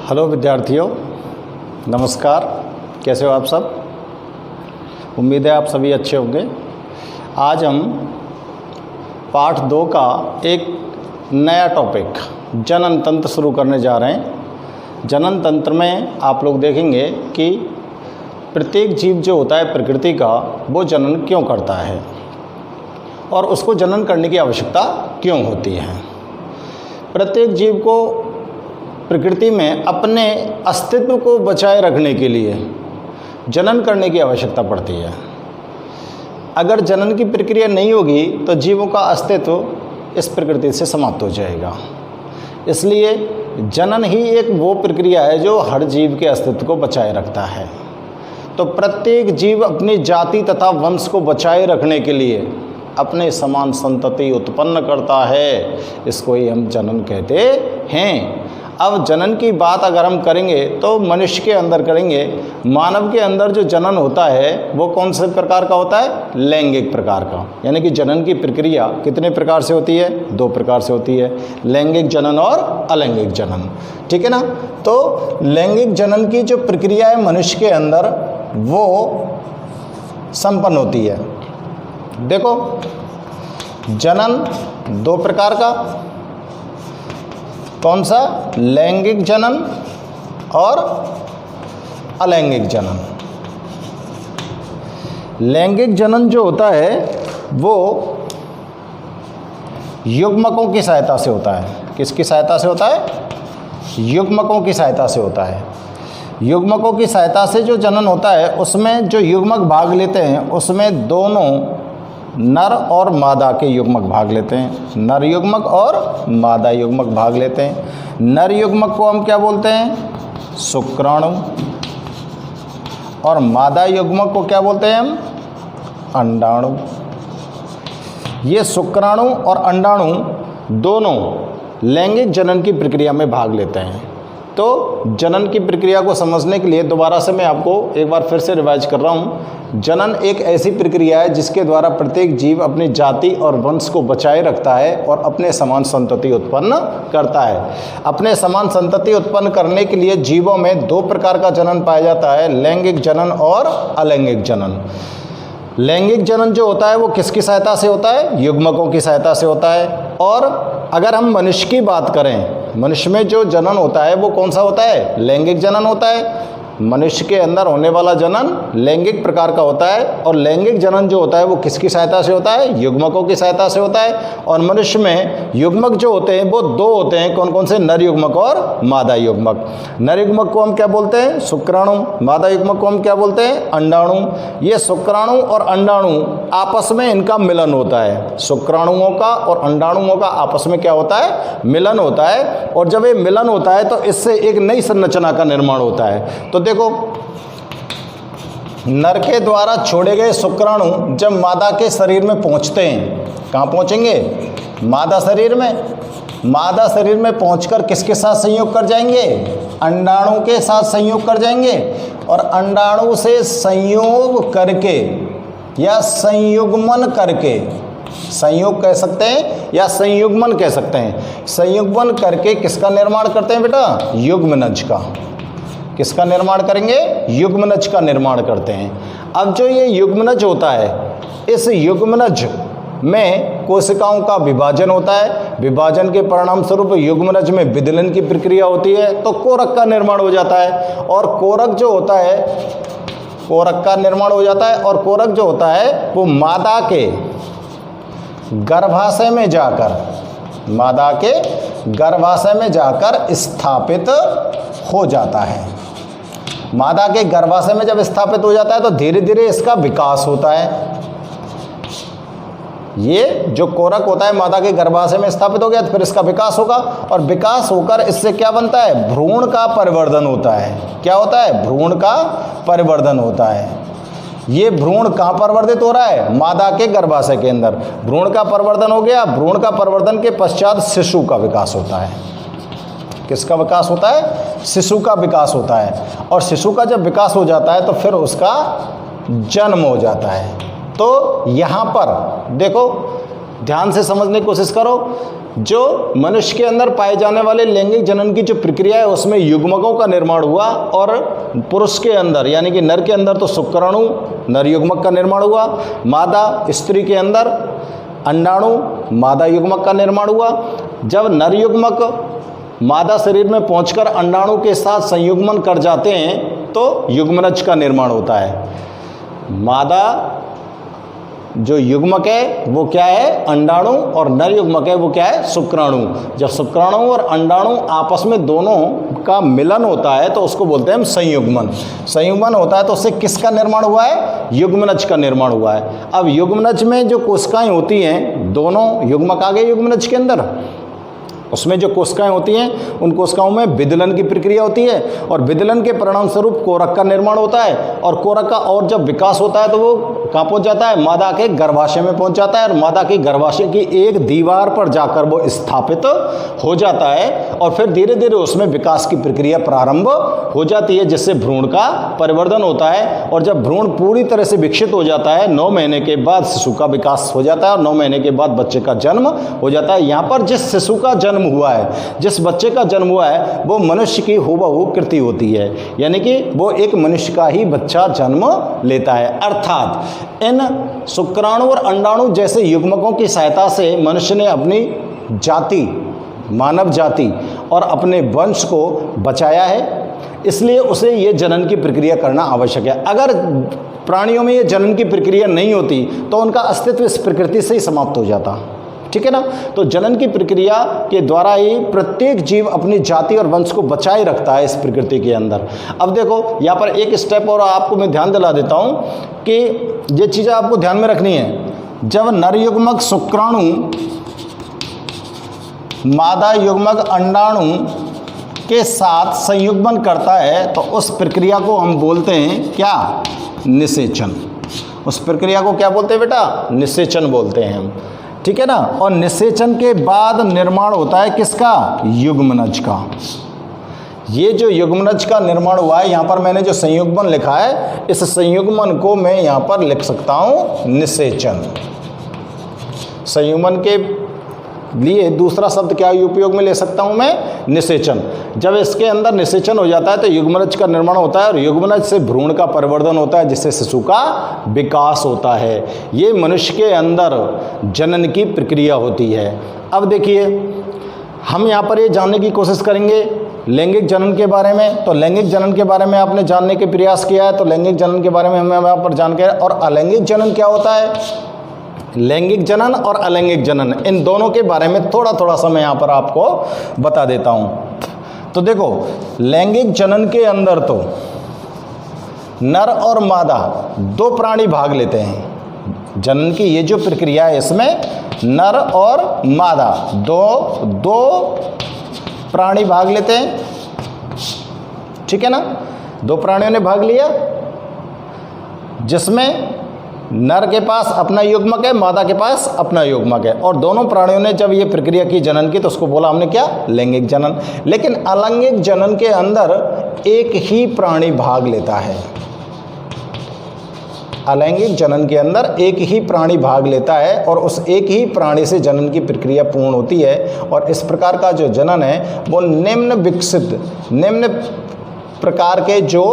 Hello विद्यार्थियों, नमस्कार। कैसे हो आप सब? उम्मीद है आप सभी अच्छे होंगे। आज हम पाठ 2 का एक नया टॉपिक जनन तंत्र शुरू करने जा रहे हैं। जनन तंत्र में आप लोग देखेंगे कि प्रत्येक जीव जो होता है प्रकृति का, वो जनन क्यों करता है और उसको जनन करने की आवश्यकता क्यों होती है। प्रत्येक जीव को प्रकृति में अपने अस्तित्व को बचाए रखने के लिए जनन करने की आवश्यकता पड़ती है। अगर जनन की प्रक्रिया नहीं होगी तो जीवों का अस्तित्व इस प्रकृति से समाप्त हो जाएगा। इसलिए जनन ही एक वो प्रक्रिया है जो हर जीव के अस्तित्व को बचाए रखता है। तो प्रत्येक जीव अपनी जाति तथा वंश को बचाए रखने के लिए अपने समान संतति उत्पन्न करता है। इसको ही हम जनन कहते हैं। अब जनन की बात अगर हम करेंगे तो मनुष्य के अंदर करेंगे। मानव के अंदर जो जनन होता है वो कौन से प्रकार का होता है? लैंगिक प्रकार का। यानी कि जनन की प्रक्रिया कितने प्रकार से होती है? 2 प्रकार से होती है, लैंगिक जनन और अलैंगिक जनन। ठीक है ना। तो लैंगिक जनन की जो प्रक्रिया है मनुष्य के अंदर वो संपन्न होती है। देखो, जनन 2 प्रकार का, कौन सा? लैंगिक जनन और अलैंगिक जनन। लैंगिक जनन जो होता है वो युग्मकों की सहायता से होता है। किसकी सहायता से होता है? युग्मकों की सहायता से होता है। युग्मकों की सहायता से जो जनन होता है उसमें जो युग्मक भाग लेते हैं उसमें दोनों नर और मादा के युग्मक भाग लेते हैं। नर युग्मक और मादा युग्मक भाग लेते हैं। नर युग्मक को हम क्या बोलते हैं? शुक्राणु। और मादा युग्मक को क्या बोलते हैं हम? अंडाणु। ये शुक्राणु और अंडाणु दोनों लैंगिक जनन की प्रक्रिया में भाग लेते हैं। तो जनन की प्रक्रिया को समझने के लिए दोबारा से मैं आपको एक बार फिर से रिवाइज कर रहा हूँ। जनन एक ऐसी प्रक्रिया है जिसके द्वारा प्रत्येक जीव अपनी जाति और वंश को बचाए रखता है और अपने समान संतति उत्पन्न करता है। अपने समान संतति उत्पन्न करने के लिए जीवों में 2 प्रकार का जनन पाया जाता है, लैंगिक जनन और अलैंगिक जनन। लैंगिक जनन जो होता है वो किसकी सहायता से होता है? युग्मकों की सहायता से होता है। और अगर हम मनुष्य की बात करें, मनुष्य में जो जनन होता है वो कौन सा होता है? लैंगिक जनन होता है। मनुष्य के अंदर होने वाला जनन लैंगिक प्रकार का होता है। और लैंगिक जनन जो होता है वो किसकी सहायता से होता है? युग्मकों की सहायता से होता है। और मनुष्य में युग्मक जो होते हैं वो 2 होते हैं। कौन कौन से? नर युग्मक और मादा युग्मक। नर युग्मक को हम क्या बोलते हैं? शुक्राणु। मादा युग्मक को हम क्या बोलते हैं? अंडाणु। ये शुक्राणु और अंडाणु आपस में इनका मिलन होता है। शुक्राणुओं का और अंडाणुओं का आपस में क्या होता है? मिलन होता है। और जब ये मिलन होता है तो इससे एक नई संरचना का निर्माण होता है। तो देखो, नर के द्वारा छोड़े गए शुक्राणु जब मादा के शरीर में पहुंचते हैं, कहाँ पहुंचेंगे? मादा शरीर में। मादा शरीर में पहुंचकर किसके साथ संयोग कर जाएंगे? अंडाणु के साथ संयोग कर जाएंगे। और अंडाणु से संयोग करके या संयुग्मन करके, संयोग कह सकते हैं या संयुग्मन कह सकते हैं, संयुग्मन करके किसका निर्माण करते हैं बेटा? युग्मनज का। किसका निर्माण करेंगे? युग्मनज का निर्माण करते हैं। अब जो ये युग्मनज होता है, इस युग्मनज में कोशिकाओं का विभाजन होता है। विभाजन के परिणाम स्वरूप युग्मनज में विदलन की प्रक्रिया होती है तो कोरक का निर्माण हो जाता है। और कोरक जो होता है, कोरक का निर्माण हो जाता है। और कोरक जो होता है वो मादा के गर्भाशय में जाकर, मादा के गर्भाशय में जाकर स्थापित हो जाता है। मादा के गर्भाशय में जब स्थापित हो जाता है तो धीरे धीरे इसका विकास होता है। ये जो कोरक होता है मादा के गर्भाशय में स्थापित हो गया तो फिर इसका विकास होगा। और विकास होकर इससे क्या बनता है? भ्रूण का परिवर्धन होता है। क्या होता है? भ्रूण का परिवर्धन होता है। ये भ्रूण कहाँ परिवर्तित हो रहा है? मादा के गर्भाशय के अंदर भ्रूण का परिवर्तन हो गया। भ्रूण का परिवर्तन के पश्चात शिशु का विकास होता है। किसका विकास होता है? शिशु का विकास होता है। और शिशु का जब विकास हो जाता है तो फिर उसका जन्म हो जाता है। तो यहाँ पर देखो, ध्यान से समझने की कोशिश करो। जो मनुष्य के अंदर पाए जाने वाले लैंगिक जनन की जो प्रक्रिया है उसमें युग्मकों का निर्माण हुआ, और पुरुष के अंदर यानी कि नर के अंदर तो शुक्राणु नर युग्मक का निर्माण हुआ, मादा स्त्री के अंदर अंडाणु मादा युग्मक का निर्माण हुआ। जब नर युग्मक मादा शरीर में पहुंचकर अंडाणु के साथ संयुग्मन कर जाते हैं तो युग्मनज का निर्माण होता है। मादा जो युग्मक है वो क्या है, अंडाणु, और नर युग्मक है वो क्या है, शुक्राणु। जब शुक्राणु और अंडाणु आपस में दोनों का मिलन होता है तो उसको बोलते हैं हम संयुग्मन। संयुग्मन होता है तो उससे किसका निर्माण हुआ है, युग्मनज का निर्माण हुआ है। अब युग्मनज में जो कोशिकाएं होती हैं, दोनों युग्मक आ गए युग्मनज के अंदर, उसमें जो कोशिकाएं होती हैं उन कोशिकाओं में विदलन की प्रक्रिया होती है, और विदलन के परिणाम स्वरूप कोरक का निर्माण होता है, और कोरक का और जब विकास होता है तो वो कहाँ पहुंच जाता है, मादा के गर्भाशय में पहुंच जाता है, और मादा के गर्भाशय की एक दीवार पर जाकर वो स्थापित हो जाता है, और फिर धीरे धीरे उसमें विकास की प्रक्रिया प्रारंभ हो जाती है, जिससे भ्रूण का परिवर्धन होता है। और जब भ्रूण पूरी तरह से विकसित हो जाता है, 9 महीने के बाद शिशु का विकास हो जाता है, और 9 महीने के बाद बच्चे का जन्म हो जाता है। यहाँ पर जिस शिशु का जन्म हुआ है, जिस बच्चे का जन्म हुआ है, वो मनुष्य की हूबहू कृति होती है, यानी कि वो एक मनुष्य का ही बच्चा जन्म लेता है। अर्थात इन शुक्राणु और अंडाणु जैसे युग्मकों की सहायता से मनुष्य ने अपनी जाति, मानव जाति और अपने वंश को बचाया है, इसलिए उसे ये जनन की प्रक्रिया करना आवश्यक है। अगर प्राणियों में ये जनन की प्रक्रिया नहीं होती तो उनका अस्तित्व इस प्रकृति से ही समाप्त हो जाता, ठीक है ना। तो जनन की प्रक्रिया के द्वारा ही प्रत्येक जीव अपनी जाति और वंश को बचाए रखता है इस प्रकृति के अंदर। अब देखो यहाँ पर एक स्टेप और आपको मैं ध्यान दिला देता हूँ कि ये चीज़ें आपको ध्यान में रखनी है। जब नर युग्मक शुक्राणु मादा युग्मक अंडाणु के साथ संयुग्मन करता है तो उस प्रक्रिया को हम बोलते हैं क्या, निषेचन। उस प्रक्रिया को क्या बोलते हैं बेटा, निषेचन बोलते हैं हम, ठीक है ना। और निषेचन के बाद निर्माण होता है किसका, युग्मनज का। ये जो युग्मनज का निर्माण हुआ है, यहाँ पर मैंने जो संयुग्मन लिखा है, इस संयुग्मन को मैं यहाँ पर लिख सकता हूँ निषेचन। संयुग्मन के लिए दूसरा शब्द क्या उपयोग में ले सकता हूँ मैं, निषेचन। जब इसके अंदर निषेचन हो जाता है तो युग्मनज का निर्माण होता है, और युग्मनज से भ्रूण का परिवर्धन होता है, जिससे शिशु का विकास होता है। ये मनुष्य के अंदर जनन की प्रक्रिया होती है। अब देखिए हम यहाँ पर ये जानने की कोशिश करेंगे लैंगिक जनन के बारे में। तो लैंगिक जनन के बारे में आपने जानने के प्रयास किया है, तो लैंगिक जनन के बारे में हम यहाँ पर जानकारी, और अलैंगिक जनन क्या होता है, लैंगिक जनन और अलैंगिक जनन, इन दोनों के बारे में थोड़ा थोड़ा सा मैं यहाँ पर आपको बता देता हूँ। तो देखो लैंगिक जनन के अंदर तो नर और मादा दो प्राणी भाग लेते हैं। जनन की ये जो प्रक्रिया है इसमें नर और मादा दो प्राणी भाग लेते हैं, ठीक है ना। दो प्राणियों ने भाग लिया, जिसमें नर के पास अपना युग्मक है, मादा के पास अपना युग्मक है, और दोनों प्राणियों ने जब ये प्रक्रिया की जनन की तो उसको बोला हमने क्या, लैंगिक जनन। लेकिन अलैंगिक जनन के अंदर एक ही प्राणी भाग लेता है। अलैंगिक जनन के अंदर एक ही प्राणी भाग लेता है, और उस एक ही प्राणी से जनन की प्रक्रिया पूर्ण होती है। और इस प्रकार का जो जनन है वो निम्न प्रकार के जो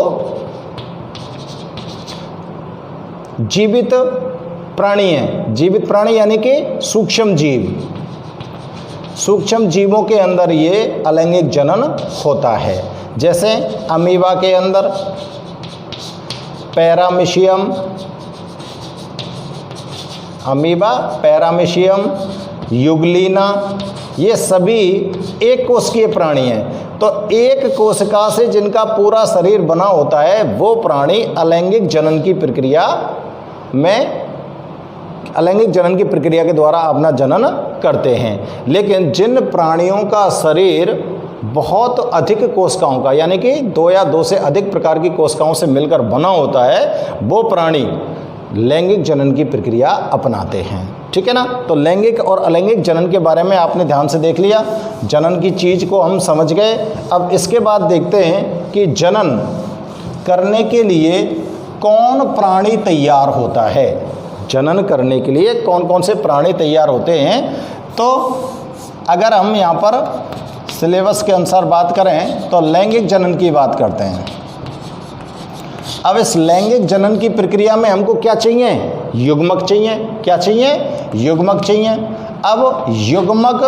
जीवित प्राणी हैं, जीवित प्राणी यानी कि सूक्ष्म जीवों के अंदर ये अलैंगिक जनन होता है। जैसे अमीबा के अंदर, पैरामीशियम, युगलीना, ये सभी एक कोशिकीय प्राणी हैं। तो एक कोशिका से जिनका पूरा शरीर बना होता है वो प्राणी अलैंगिक जनन की प्रक्रिया के द्वारा अपना जनन करते हैं। लेकिन जिन प्राणियों का शरीर बहुत अधिक कोशिकाओं का यानी कि 2 या 2 से अधिक प्रकार की कोशिकाओं से मिलकर बना होता है, वो प्राणी लैंगिक जनन की प्रक्रिया अपनाते हैं, ठीक है ना। तो लैंगिक और अलैंगिक जनन के बारे में आपने ध्यान से देख लिया, जनन की चीज़ को हम समझ गए। अब इसके बाद देखते हैं कि जनन करने के लिए कौन प्राणी तैयार होता है। जनन करने के लिए कौन कौन से प्राणी तैयार होते हैं। तो अगर हम यहाँ पर सिलेबस के अनुसार बात करें तो लैंगिक जनन की बात करते हैं। अब इस लैंगिक जनन की प्रक्रिया में हमको क्या चाहिए, युग्मक चाहिए। क्या चाहिए, युग्मक चाहिए। अब युग्मक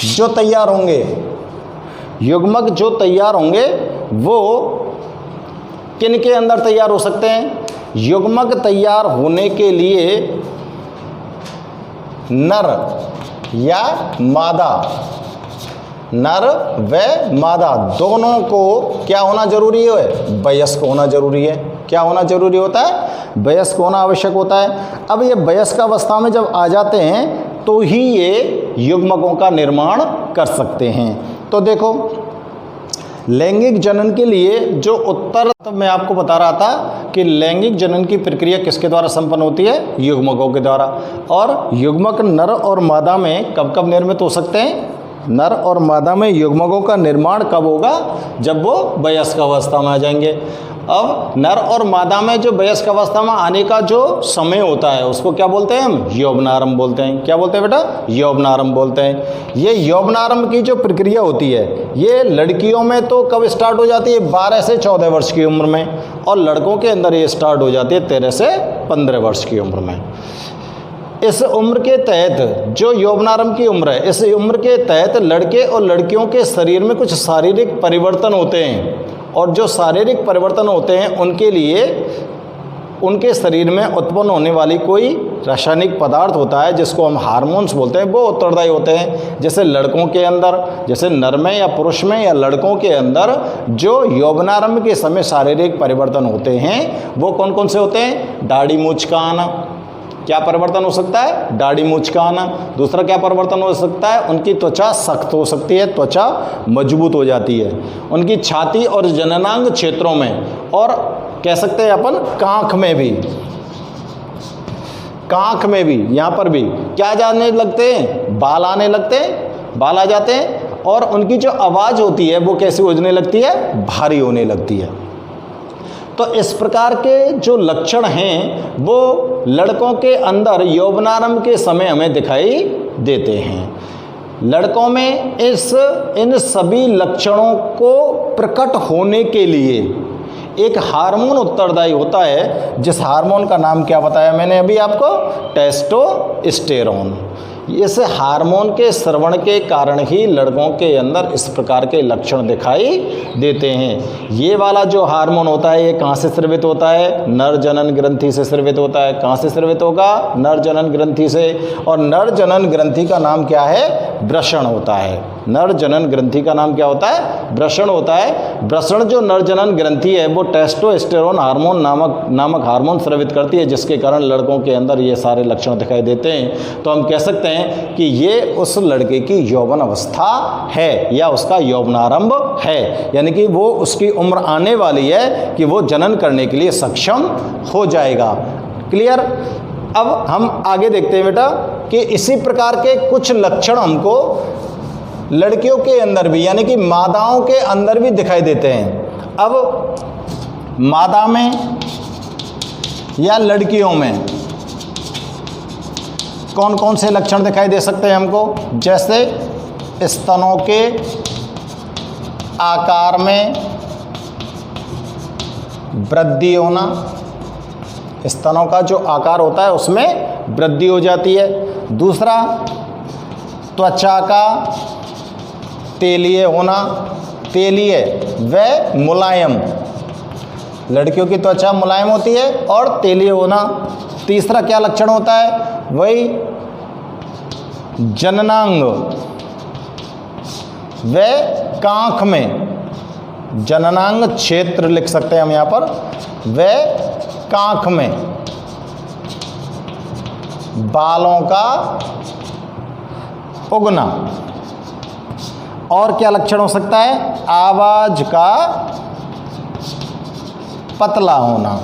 जो तैयार होंगे, युग्मक जो तैयार होंगे वो किन के अंदर तैयार हो सकते हैं। युग्मक तैयार होने के लिए नर या मादा, नर व मादा दोनों को क्या होना जरूरी है, वयस्क होना जरूरी है। क्या होना जरूरी होता है, वयस्क होना आवश्यक होता है। अब ये वयस्क अवस्था में जब आ जाते हैं तो ही ये युग्मकों का निर्माण कर सकते हैं। तो देखो लैंगिक जनन के लिए जो उत्तर, तो मैं आपको बता रहा था कि लैंगिक जनन की प्रक्रिया किसके द्वारा संपन्न होती है, युग्मकों के द्वारा। और युग्मक नर और मादा में कब कब निर्मित हो सकते हैं, नर और मादा में युग्मकों का निर्माण कब होगा, जब वो वयस्क अवस्था में आ जाएंगे। अब नर और मादा में जो वयस्क अवस्था में आने का जो समय होता है उसको क्या बोलते हैं हम, यौवनारंभ बोलते हैं। क्या बोलते हैं बेटा, यौवनारंभ बोलते हैं। ये यौवनारंभ की जो प्रक्रिया होती है ये लड़कियों में तो कब स्टार्ट हो जाती है, 12 से 14 वर्ष की उम्र में, और लड़कों के अंदर ये स्टार्ट हो जाती है 13 से 15 वर्ष की उम्र में। इस उम्र के तहत जो यौवनारंभ की उम्र है, इस उम्र के तहत लड़के और लड़कियों के शरीर में कुछ शारीरिक परिवर्तन होते हैं, और जो शारीरिक परिवर्तन होते हैं उनके लिए उनके शरीर में उत्पन्न होने वाली कोई रासायनिक पदार्थ होता है जिसको हम हार्मोन्स बोलते हैं, वो उत्तरदायी होते हैं। जैसे लड़कों के अंदर, जैसे नर में या पुरुष में या लड़कों के अंदर जो यौवनारंभ के समय शारीरिक परिवर्तन होते हैं वो कौन कौन से होते हैं, दाढ़ी मूंछ का आना। क्या परिवर्तन हो सकता है, दाढ़ी मूंछ का आना। दूसरा क्या परिवर्तन हो सकता है, उनकी त्वचा सख्त हो सकती है, त्वचा मजबूत हो जाती है। उनकी छाती और जननांग क्षेत्रों में, और कह सकते हैं अपन कांख में भी, कांख में भी, यहाँ पर भी क्या जाने लगते हैं, बाल आने लगते हैं, बाल आ जाते हैं। और उनकी जो आवाज़ होती है वो कैसी होने लगती है, भारी होने लगती है। तो इस प्रकार के जो लक्षण हैं वो लड़कों के अंदर यौवनारंभ के समय हमें दिखाई देते हैं। लड़कों में इन सभी लक्षणों को प्रकट होने के लिए एक हार्मोन उत्तरदायी होता है, जिस हार्मोन का नाम क्या बताया मैंने अभी आपको, टेस्टोस्टेरोन। इस हार्मोन के स्रवण के कारण ही लड़कों के अंदर इस प्रकार के लक्षण दिखाई देते हैं। ये वाला जो हार्मोन होता है ये कहाँ से स्रवित होता है, नर जनन ग्रंथि से स्रवित होता है। कहाँ से स्रवित होगा, नर जनन ग्रंथि से। और नर जनन ग्रंथि का नाम क्या है, वृषण होता है। नर जनन ग्रंथि का नाम क्या होता है, वृषण होता है। वृषण जो नर जनन ग्रंथि है वो टेस्टोस्टेरोन हार्मोन नामक हार्मोन स्रवित करती है, जिसके कारण लड़कों के अंदर ये सारे लक्षण दिखाई देते हैं। तो हम कह सकते हैं कि ये उस लड़के की यौवन अवस्था है या उसका यौवनारंभ है, यानी कि वो उसकी उम्र आने वाली है कि वो जनन करने के लिए सक्षम हो जाएगा। क्लियर। अब हम आगे देखते हैं बेटा कि इसी प्रकार के कुछ लक्षण हमको लड़कियों के अंदर भी, यानी कि मादाओं के अंदर भी दिखाई देते हैं। अब मादा में या लड़कियों में कौन कौन से लक्षण दिखाई दे सकते हैं हमको, जैसे स्तनों के आकार में वृद्धि होना, स्तनों का जो आकार होता है उसमें वृद्धि हो जाती है। दूसरा, त्वचा का तेलीय होना, तेलीय व मुलायम, लड़कियों की त्वचा मुलायम होती है और तेलीय होना। तीसरा क्या लक्षण होता है, वही जननांग व कांख में, जननांग क्षेत्र लिख सकते हैं हम यहाँ पर, व कांख में बालों का उगना। और क्या लक्षण हो सकता है, आवाज का पतला होना।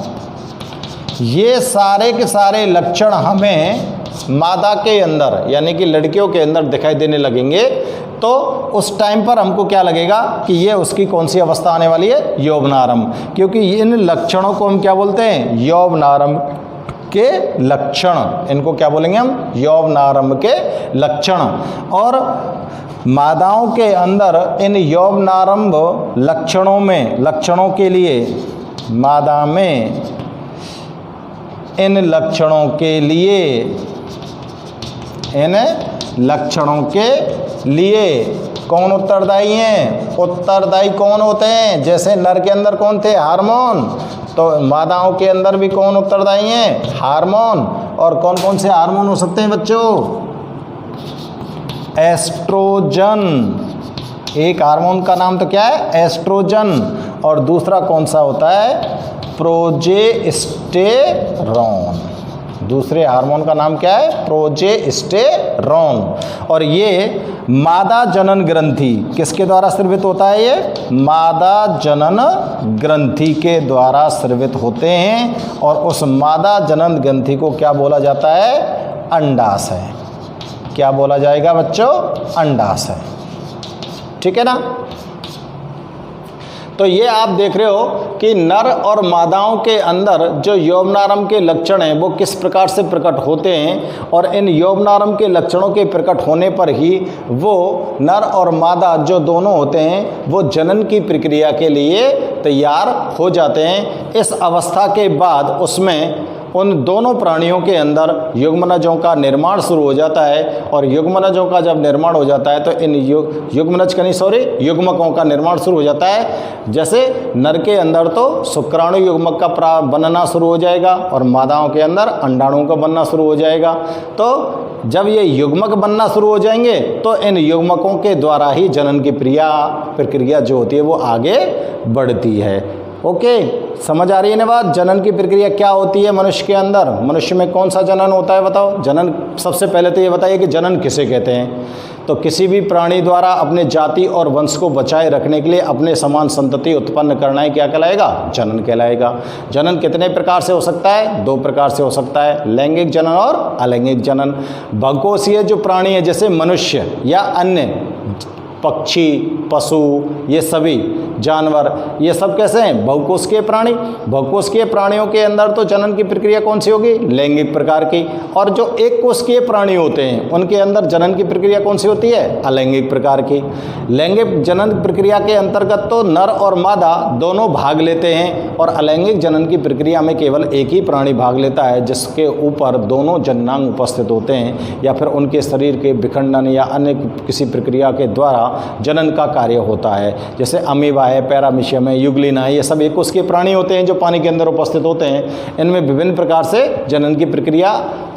ये सारे के सारे लक्षण हमें मादा के अंदर यानी कि लड़कियों के अंदर दिखाई देने लगेंगे तो उस टाइम पर हमको क्या लगेगा कि ये उसकी कौन सी अवस्था आने वाली है, यौवनारंभ, क्योंकि इन लक्षणों को हम क्या बोलते हैं, यौवनारंभ के लक्षण। इनको क्या बोलेंगे हम, यौवनारंभ के लक्षण। और मादाओं के अंदर इन यौवनारंभ लक्षणों के लिए मादा में इन लक्षणों के लिए कौन उत्तरदायी हैं, उत्तरदायी कौन होते हैं, जैसे नर के अंदर कौन थे, हार्मोन, तो मादाओं के अंदर भी कौन उत्तरदायी हैं, हार्मोन। और कौन कौन से हार्मोन हो सकते हैं बच्चों, एस्ट्रोजन, एक हार्मोन का नाम तो क्या है, एस्ट्रोजन, और दूसरा कौन सा होता है, प्रोजेस्टेरॉन। दूसरे हार्मोन का नाम क्या है, प्रोजेस्टेरॉन। और ये मादा जनन ग्रंथि किसके द्वारा स्रावित होता है, ये मादा जनन ग्रंथि के द्वारा स्रावित होते हैं। और उस मादा जनन ग्रंथि को क्या बोला जाता है, अंडाशय। क्या बोला जाएगा बच्चों, अंडाशय। ठीक है ना। तो ये आप देख रहे हो कि नर और मादाओं के अंदर जो यौवनारंभ के लक्षण हैं वो किस प्रकार से प्रकट होते हैं, और इन यौवनारंभ के लक्षणों के प्रकट होने पर ही वो नर और मादा जो दोनों होते हैं वो जनन की प्रक्रिया के लिए तैयार हो जाते हैं। इस अवस्था के बाद उसमें उन दोनों प्राणियों के अंदर युग्मनजों का निर्माण शुरू हो जाता है। और युग्मनजों का जब निर्माण हो जाता है तो इन युग्मकों का निर्माण शुरू हो जाता है। जैसे नर के अंदर तो शुक्राणु युग्मक का बनना शुरू हो जाएगा और मादाओं के अंदर अंडाणुओं का बनना शुरू हो जाएगा। तो जब ये युग्मक बनना शुरू हो जाएंगे तो इन युग्मकों के द्वारा ही जनन की प्रक्रिया जो होती है वो आगे बढ़ती है। ओके, समझ आ रही है ना बात। जनन की प्रक्रिया क्या होती है मनुष्य के अंदर, मनुष्य में कौन सा जनन होता है बताओ। जनन, सबसे पहले तो ये बताइए कि जनन किसे कहते हैं। तो किसी भी प्राणी द्वारा अपने जाति और वंश को बचाए रखने के लिए अपने समान संतति उत्पन्न करना ही क्या कहलाएगा, जनन कहलाएगा। जनन कितने प्रकार से हो सकता है, दो प्रकार से हो सकता है, लैंगिक जनन और अलैंगिक जनन। बहुकोषीय जो प्राणी है जैसे मनुष्य या अन्य पक्षी, पशु, ये सभी जानवर, ये सब कैसे हैं, बहुकोषीय प्राणी। बहुकोषीय प्राणियों के अंदर तो जनन की प्रक्रिया कौन सी होगी, लैंगिक प्रकार की। और जो एक कोषीय प्राणी होते हैं उनके अंदर जनन की प्रक्रिया कौन सी होती है, अलैंगिक प्रकार की। लैंगिक जनन प्रक्रिया के अंतर्गत तो नर और मादा दोनों भाग लेते हैं, और अलैंगिक जनन की प्रक्रिया में केवल एक ही प्राणी भाग लेता है जिसके ऊपर दोनों जननांग उपस्थित होते हैं, या फिर उनके शरीर के विखंडन या अन्य किसी प्रक्रिया के द्वारा जनन का कार्य होता है। जैसे अमीबा है, पैरामीशियम है, युग्लिना है, ये सब एक कोषीय प्राणी होते हैं जो पानी के अंदर उपस्थित होते हैं। इनमें विभिन्न प्रकार से जनन की प्रक्रिया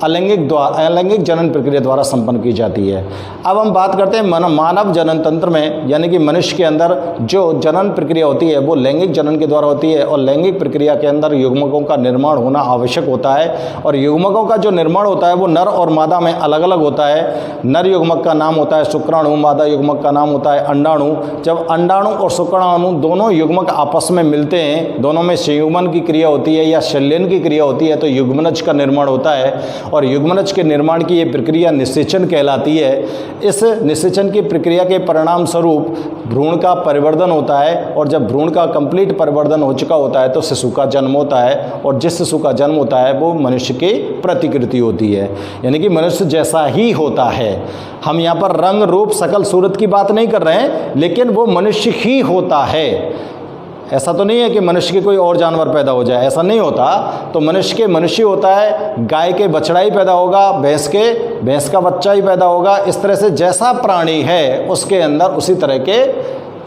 अलैंगिक जनन प्रक्रिया द्वारा संपन्न की जाती है। अब हम बात करते हैं मानव जनन तंत्र में, यानी कि मनुष्य के अंदर जो जनन प्रक्रिया होती है वो लैंगिक जनन के द्वारा होती है। और लैंगिक प्रक्रिया के अंदर युग्मकों का निर्माण होना आवश्यक होता है, और युग्मकों का जो निर्माण होता है वो नर और मादा में अलग अलग होता है। नर युग्मक का नाम होता है शुक्राणु, मादा युग्मक का नाम होता है अंडाणु। जब अंडाणु और शुक्राणु दोनों युग्मक आपस में मिलते हैं, दोनों में संयुग्मन की क्रिया होती है या शल्यन की क्रिया होती है, तो युग्मनज का निर्माण होता है। और युग्मनज के निर्माण की ये प्रक्रिया निषेचन कहलाती है। इस निषेचन की प्रक्रिया के परिणाम स्वरूप भ्रूण का परिवर्धन होता है, और जब भ्रूण का कंप्लीट परिवर्धन हो चुका होता है तो शिशु का जन्म होता है, और जिस शिशु का जन्म होता है वो मनुष्य की प्रतिकृति होती है, यानी कि मनुष्य जैसा ही होता है। हम यहाँ पर रंग रूप शकल सूरत की बात नहीं कर रहे हैं, लेकिन वो मनुष्य ही होता है। ऐसा तो नहीं है कि मनुष्य के कोई और जानवर पैदा हो जाए, ऐसा नहीं होता। तो मनुष्य होता है, गाय के बछड़ा ही पैदा होगा, भैंस का बच्चा ही पैदा होगा। इस तरह से जैसा प्राणी है उसके अंदर उसी तरह के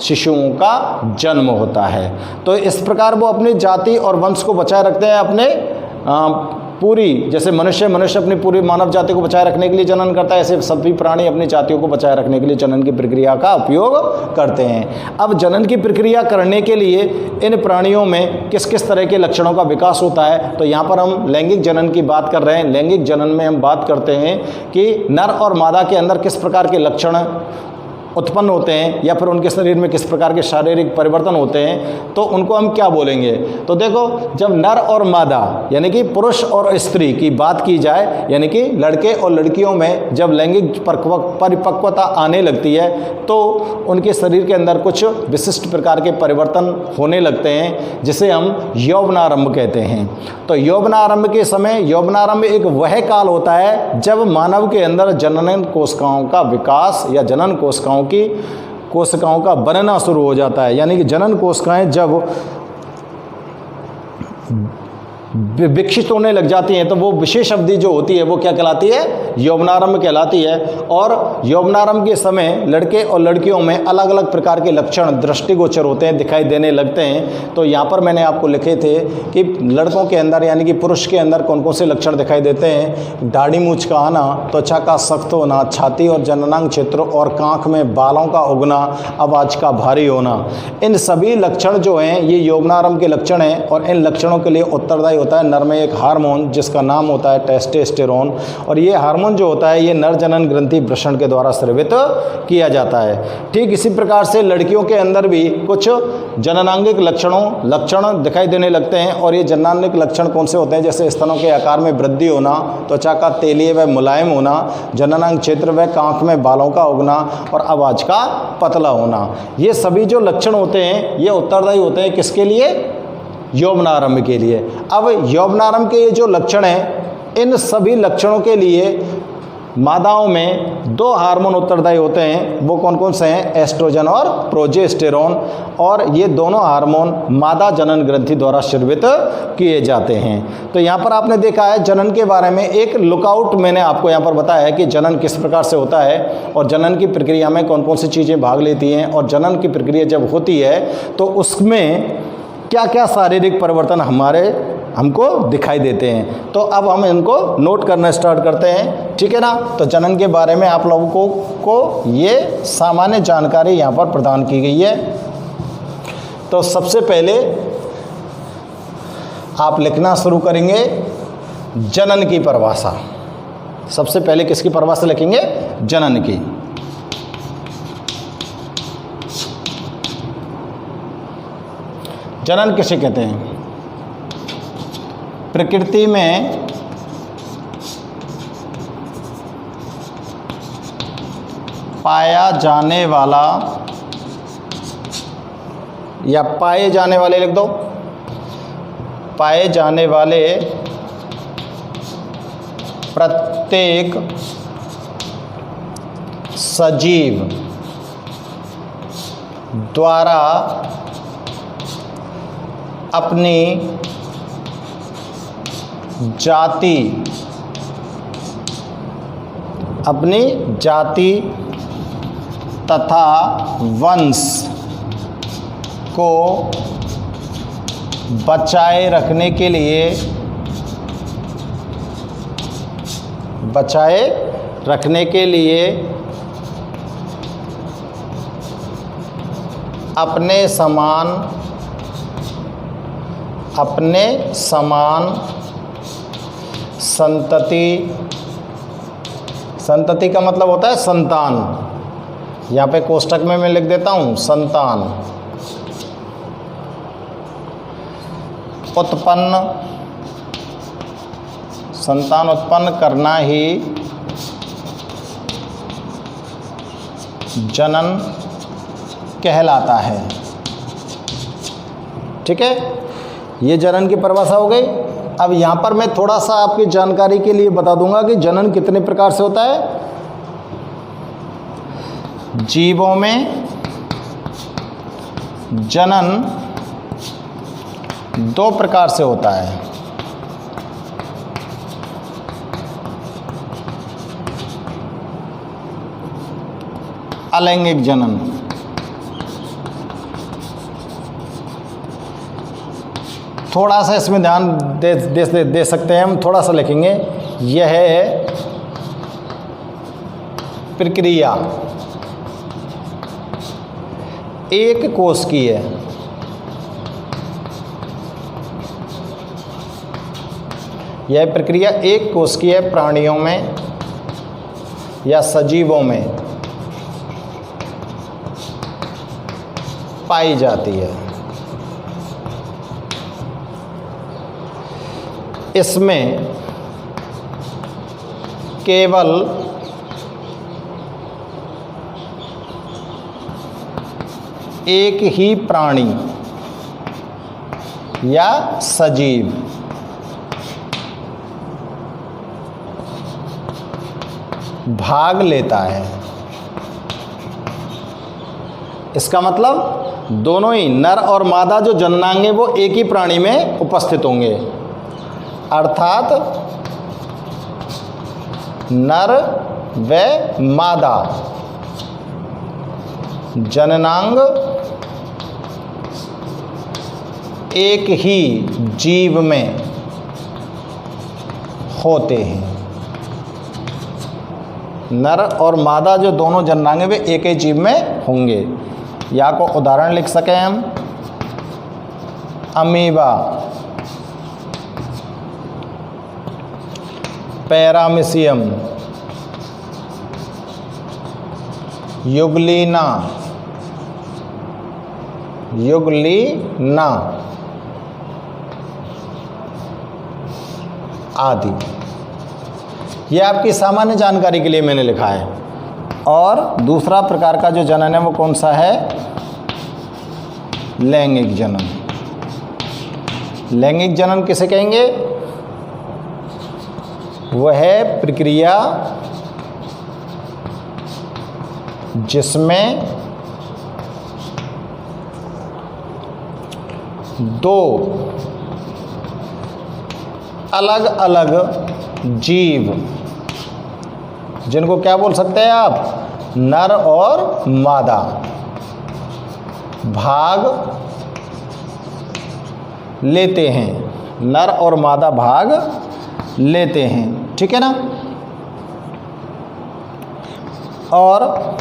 शिशुओं का जन्म होता है। तो इस प्रकार वो अपनी जाति और वंश को बचाए रखते हैं अपने पूरी, जैसे मनुष्य अपनी पूरी मानव जाति को बचाए रखने के लिए जनन करता है, ऐसे सभी प्राणी अपनी जातियों को बचाए रखने के लिए जनन की प्रक्रिया का उपयोग करते हैं। अब जनन की प्रक्रिया करने के लिए इन प्राणियों में किस किस तरह के लक्षणों का विकास होता है, तो यहाँ पर हम लैंगिक जनन की बात कर रहे हैं। लैंगिक जनन में हम बात करते हैं कि नर और मादा के अंदर किस प्रकार के लक्षण उत्पन्न होते हैं या फिर उनके शरीर में किस प्रकार के शारीरिक परिवर्तन होते हैं, तो उनको हम क्या बोलेंगे। तो देखो, जब नर और मादा यानी कि पुरुष और स्त्री की बात की जाए, यानी कि लड़के और लड़कियों में जब लैंगिक परिपक्वता आने लगती है तो उनके शरीर के अंदर कुछ विशिष्ट प्रकार के परिवर्तन होने लगते हैं, जिसे हम यौवनारंभ कहते हैं। तो यौवनारंभ के समय, यौवनारंभ एक वह काल होता है जब मानव के अंदर जनन कोशिकाओं का विकास या जनन कोशिकाओं का बनना शुरू हो जाता है। यानी कि जनन कोशिकाएं जब विकसित होने लग जाती हैं तो वो विशेष अवधि जो होती है वो क्या कहलाती है, यौवनारंभ कहलाती है। और यौवनारंभ के समय लड़के और लड़कियों में अलग अलग प्रकार के लक्षण दृष्टिगोचर होते हैं, दिखाई देने लगते हैं। तो यहाँ पर मैंने आपको लिखे थे कि लड़कों के अंदर यानी कि पुरुष के अंदर कौन कौन से लक्षण दिखाई देते हैं। दाढ़ी मूंछ का आना, त्वचा का सख्त होना, छाती और जननांग क्षेत्र और कांख में बालों का उगना, आवाज़ का भारी होना, इन सभी लक्षण जो हैं ये यौवनारंभ के लक्षण हैं। और इन लक्षणों के लिए उत्तरदायी होता है नर में एक हार्मोन जिसका नाम होता है टेस्टोस्टेरोन। और ये हार्मोन जो होता है ये नर जनन ग्रंथि वृषण के द्वारा स्रावित किया जाता है। ठीक इसी प्रकार से लड़कियों के अंदर भी कुछ जननांगिक लक्षण दिखाई देने लगते हैं। और ये जननांगिक लक्षण कौन से होते हैं, जैसे स्तनों के आकार में वृद्धि होना, त्वचा का तेलीय व मुलायम होना, जननांग क्षेत्र व कांख में बालों का उगना और आवाज़ का पतला होना। ये सभी जो लक्षण होते हैं ये उत्तरदायी होते हैं किसके लिए, यौवनारंभ के लिए। अब यौवनारंभ के ये जो लक्षण हैं, इन सभी लक्षणों के लिए मादाओं में दो हार्मोन उत्तरदायी होते हैं। वो कौन कौन से हैं, एस्ट्रोजन और प्रोजेस्टेरोन। और ये दोनों हार्मोन मादा जनन ग्रंथि द्वारा स्रावित किए जाते हैं। तो यहाँ पर आपने देखा है जनन के बारे में एक लुकआउट मैंने आपको यहाँ पर बताया है कि जनन किस प्रकार से होता है और जनन की प्रक्रिया में कौन कौन सी चीज़ें भाग लेती हैं। और जनन की प्रक्रिया जब होती है तो उसमें क्या क्या शारीरिक परिवर्तन हमको दिखाई देते हैं। तो अब हम इनको नोट करना स्टार्ट करते हैं, ठीक है ना। तो जनन के बारे में आप लोगों को ये सामान्य जानकारी यहाँ पर प्रदान की गई है। तो सबसे पहले आप लिखना शुरू करेंगे जनन की परिभाषा। सबसे पहले किसकी परिभाषा लिखेंगे, जनन की। जनन किसे कहते हैं, प्रकृति में पाया जाने वाला या पाए जाने वाले लिख दो, पाए जाने वाले प्रत्येक सजीव द्वारा अपनी जाति तथा वंश को बचाए रखने के लिए अपने समान संतति का मतलब होता है संतान। यहाँ पे कोष्टक में मैं लिख देता हूँ संतान उत्पन्न करना ही जनन कहलाता है। ठीक है, ये जनन की परिभाषा हो गई। अब यहाँ पर मैं थोड़ा सा आपकी जानकारी के लिए बता दूंगा कि जनन कितने प्रकार से होता है। जीवों में जनन दो प्रकार से होता है। अलैंगिक जनन, थोड़ा सा इसमें ध्यान दे सकते हैं हम, थोड़ा सा लिखेंगे। यह प्रक्रिया एक कोश की है। यह प्रक्रिया एक कोश की है। प्राणियों में या सजीवों में पाई जाती है। इसमें केवल एक ही प्राणी या सजीव भाग लेता है। इसका मतलब दोनों ही नर और मादा जो जननांग वो एक ही प्राणी में उपस्थित होंगे, अर्थात नर व मादा जननांग एक ही जीव में होते हैं। नर और मादा जो दोनों जननांग वे एक ही जीव में होंगे। या को उदाहरण लिख सकें हम, अमीबा, पैरामीशियम, युगलीना आदि। यह आपकी सामान्य जानकारी के लिए मैंने लिखा है। और दूसरा प्रकार का जो जनन है वो कौन सा है? लैंगिक जनन। लैंगिक जनन किसे कहेंगे? वह प्रक्रिया जिसमें दो अलग अलग जीव, जिनको क्या बोल सकते हैं आप? नर और मादा, भाग लेते हैं। नर और मादा भाग लेते हैं, ठीक है ना। और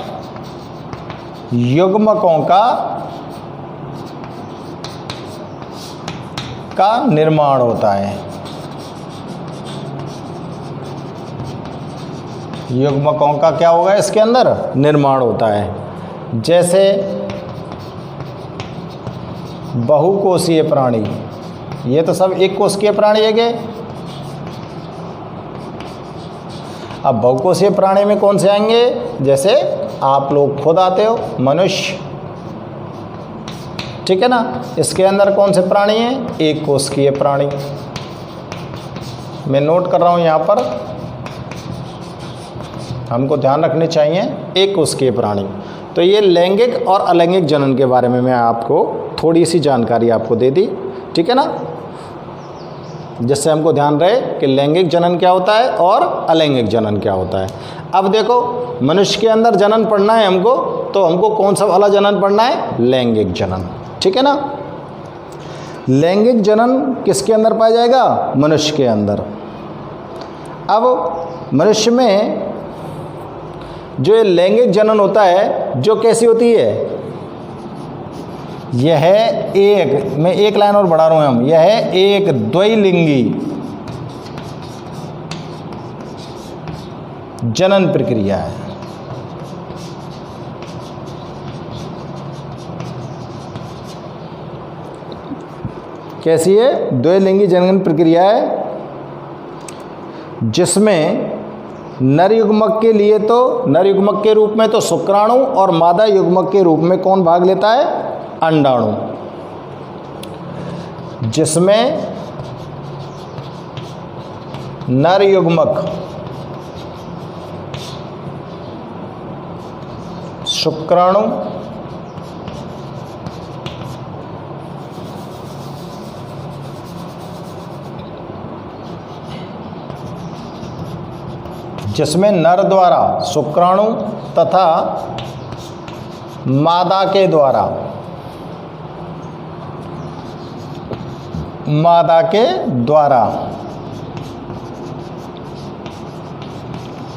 युग्मकों का निर्माण होता है। युग्मकों का क्या होगा? इसके अंदर निर्माण होता है। जैसे बहुकोषीय प्राणी, ये तो सब एक कोशिकीय प्राणी है के। अब बहुकोषीय प्राणी में कौन से आएंगे? जैसे आप लोग खुद आते हो, मनुष्य, ठीक है ना। इसके अंदर कौन से प्राणी हैं? एक कोशिकीय प्राणी। मैं नोट कर रहा हूं यहां पर, हमको ध्यान रखने चाहिए एक कोशिकीय प्राणी। तो ये लैंगिक और अलैंगिक जनन के बारे में मैं आपको थोड़ी सी जानकारी आपको दे दी, ठीक है ना, जिससे हमको ध्यान रहे कि लैंगिक जनन क्या होता है और अलैंगिक जनन क्या होता है। अब देखो, मनुष्य के अंदर जनन पढ़ना है हमको, तो हमको कौन सा वाला जनन पढ़ना है? लैंगिक जनन, ठीक है ना। लैंगिक जनन किसके अंदर पाया जाएगा? मनुष्य के अंदर। अब मनुष्य में जो ये लैंगिक जनन होता है, जो कैसी होती है? यह एक, मैं एक लाइन और बढ़ा रहा हूं हम, यह एक द्वैलिंगी जनन प्रक्रिया है। कैसी है? द्वैलिंगी जनन प्रक्रिया है, जिसमें नर युग्मक के लिए तो नर युग्मक के रूप में तो शुक्राणु और मादा युग्मक के रूप में कौन भाग लेता है? अंडाणु। जिसमें नर युग्मक शुक्राणु जिसमें नर द्वारा शुक्राणु तथा मादा के द्वारा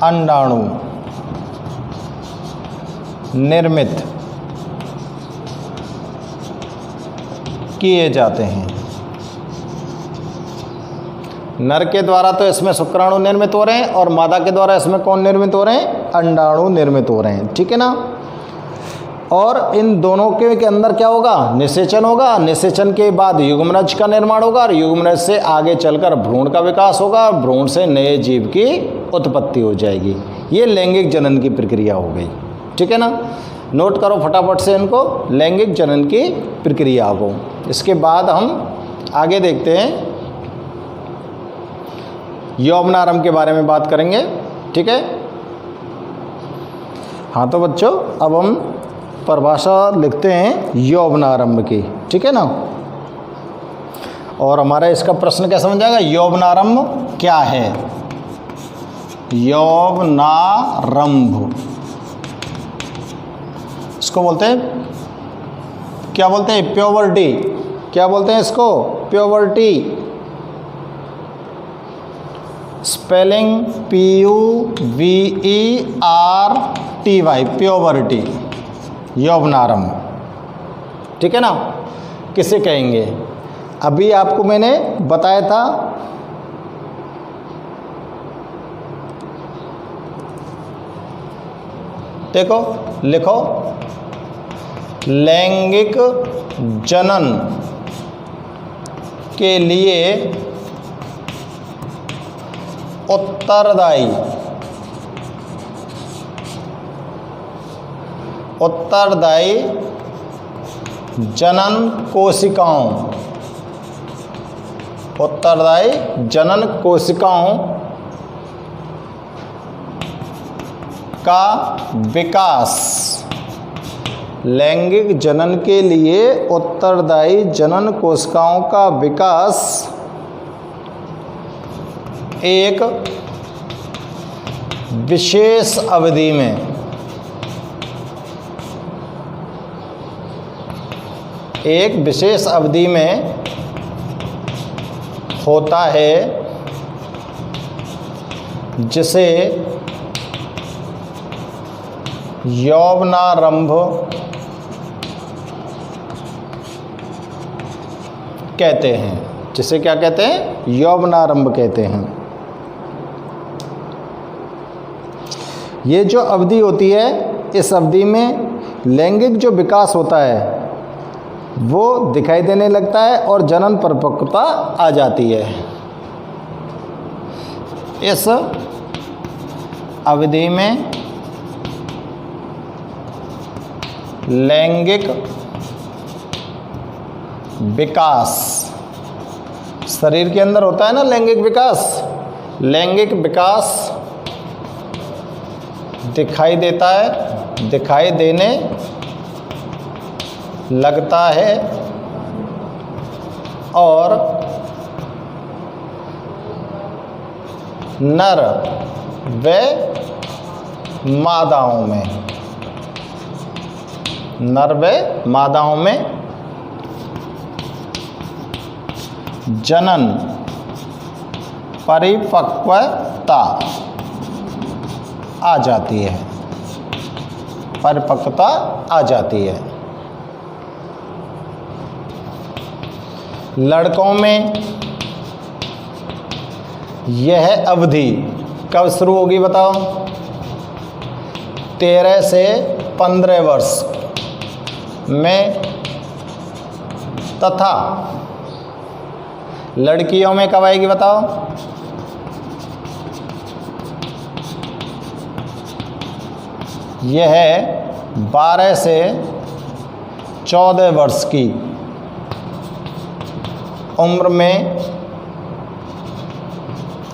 अंडाणु निर्मित किए जाते हैं। नर के द्वारा तो इसमें शुक्राणु निर्मित हो रहे हैं और मादा के द्वारा इसमें कौन निर्मित हो रहे हैं? अंडाणु निर्मित हो रहे हैं, ठीक है ना। और इन दोनों के अंदर क्या होगा, निषेचन होगा। निषेचन के बाद युग्मनज का निर्माण होगा और युग्मनज से आगे चलकर भ्रूण का विकास होगा और भ्रूण से नए जीव की उत्पत्ति हो जाएगी। ये लैंगिक जनन की प्रक्रिया हो गई। ठीक है ना, नोट करो फटाफट से इनको, लैंगिक जनन की प्रक्रिया को। इसके बाद हम आगे देखते हैं, यौवनारंभ के बारे में बात करेंगे। ठीक है, हाँ तो बच्चों अब हम परिभाषा लिखते हैं यौवनारंभ की। ठीक है ना, और हमारा इसका प्रश्न क्या समझ आएगा, यौवनारंभ क्या है। यौवनारंभ इसको बोलते हैं, क्या बोलते हैं, प्योबर्टी। क्या बोलते हैं इसको, प्योबर्टी। स्पेलिंग PUVERTY, प्योबर्टी, यौवनारंभ। ठीक है ना, किसे कहेंगे, अभी आपको मैंने बताया था देखो लिखो, लैंगिक जनन के लिए उत्तरदायी जनन कोशिकाओं, उत्तरदायी जनन कोशिकाओं का विकास, लैंगिक जनन के लिए उत्तरदायी जनन कोशिकाओं का विकास एक विशेष अवधि में, एक विशेष अवधि में होता है, जिसे यौवनारंभ कहते हैं। जिसे क्या कहते हैं, यौवनारंभ कहते हैं। ये जो अवधि होती है, इस अवधि में लैंगिक जो विकास होता है वो दिखाई देने लगता है और जनन परिपक्वता आ जाती है। इस अवधि में लैंगिक विकास, शरीर के अंदर होता है ना लैंगिक विकास, लैंगिक विकास दिखाई देता है, दिखाई देने लगता है और नर व मादाओं में, नर व मादाओं में जनन परिपक्वता आ जाती है, परिपक्वता आ जाती है। लड़कों में यह अवधि कब शुरू होगी बताओ, 13 से 15 वर्ष में, तथा लड़कियों में कब आएगी बताओ, यह 12 से 14 वर्ष की उम्र में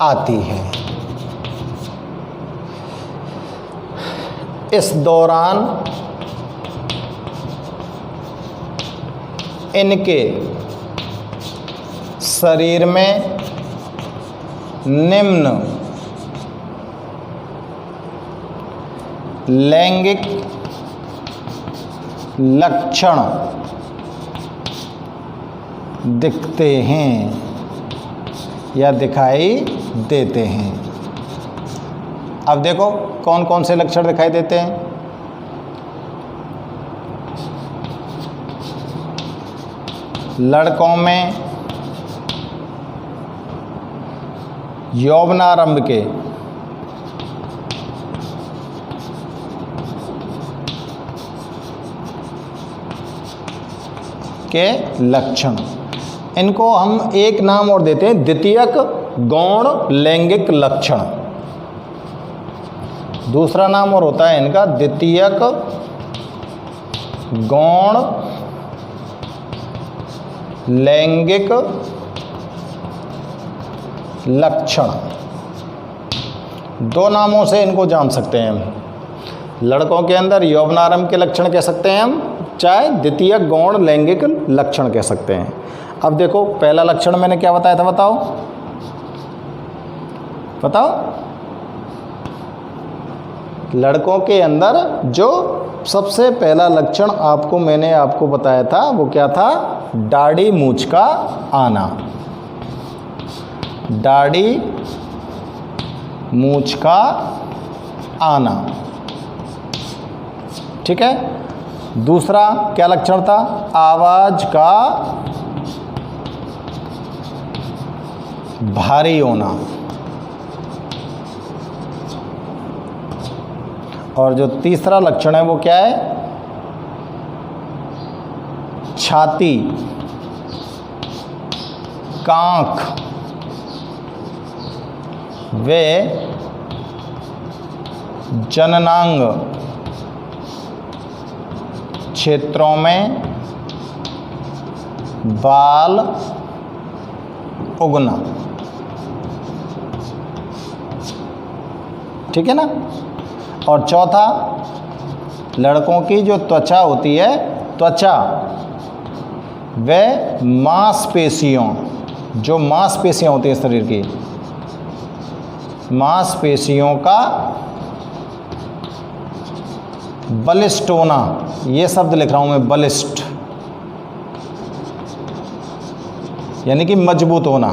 आती है। इस दौरान इनके शरीर में निम्न लैंगिक लक्षण दिखते हैं या दिखाई देते हैं। अब देखो कौन कौन से लक्षण दिखाई देते हैं। लड़कों में यौवनारंभ के के लक्षण। इनको हम एक नाम और देते हैं, द्वितीयक गौण लैंगिक लक्षण। दूसरा नाम और होता है इनका द्वितीयक गौण लैंगिक लक्षण। दो नामों से इनको जान सकते हैं हम। लड़कों के अंदर यौवनारंभ के लक्षण कह सकते हैं हम, चाहे द्वितीयक गौण लैंगिक लक्षण कह सकते हैं। अब देखो पहला लक्षण मैंने क्या बताया था, बताओ बताओ। लड़कों के अंदर जो सबसे पहला लक्षण मैंने आपको बताया था वो क्या था, दाढ़ी मूंछ का आना। दाढ़ी मूंछ का आना, ठीक है। दूसरा क्या लक्षण था, आवाज का भारी होना। और जो तीसरा लक्षण है वो क्या है, छाती, कांख वे जननांग क्षेत्रों में बाल उगना, ठीक है ना। और चौथा, लड़कों की जो त्वचा होती है, त्वचा वह मांसपेशियों, जो मांसपेशियां होती है शरीर की, मांसपेशियों का बलिष्ठ होना। ये शब्द लिख रहा हूं मैं, बलिष्ठ यानी कि मजबूत होना।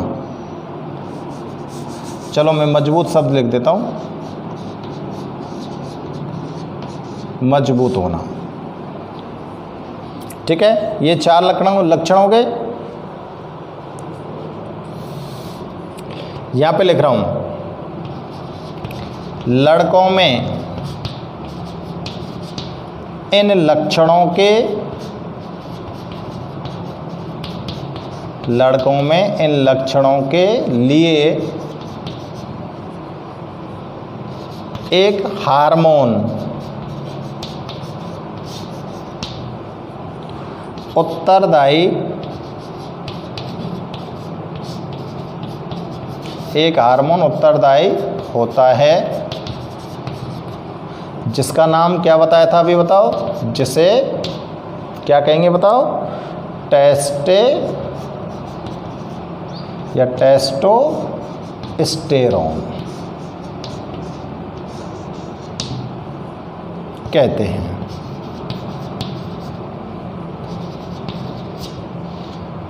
चलो मैं मजबूत शब्द लिख देता हूं, मजबूत होना, ठीक है। ये चार लक्षण हो गए। यहां पे लिख रहा हूं, लड़कों में इन लक्षणों के लिए एक हार्मोन उत्तरदायी होता है, जिसका नाम क्या बताया था अभी, बताओ, जिसे क्या कहेंगे, बताओ, टेस्टोस्टेरोन कहते हैं।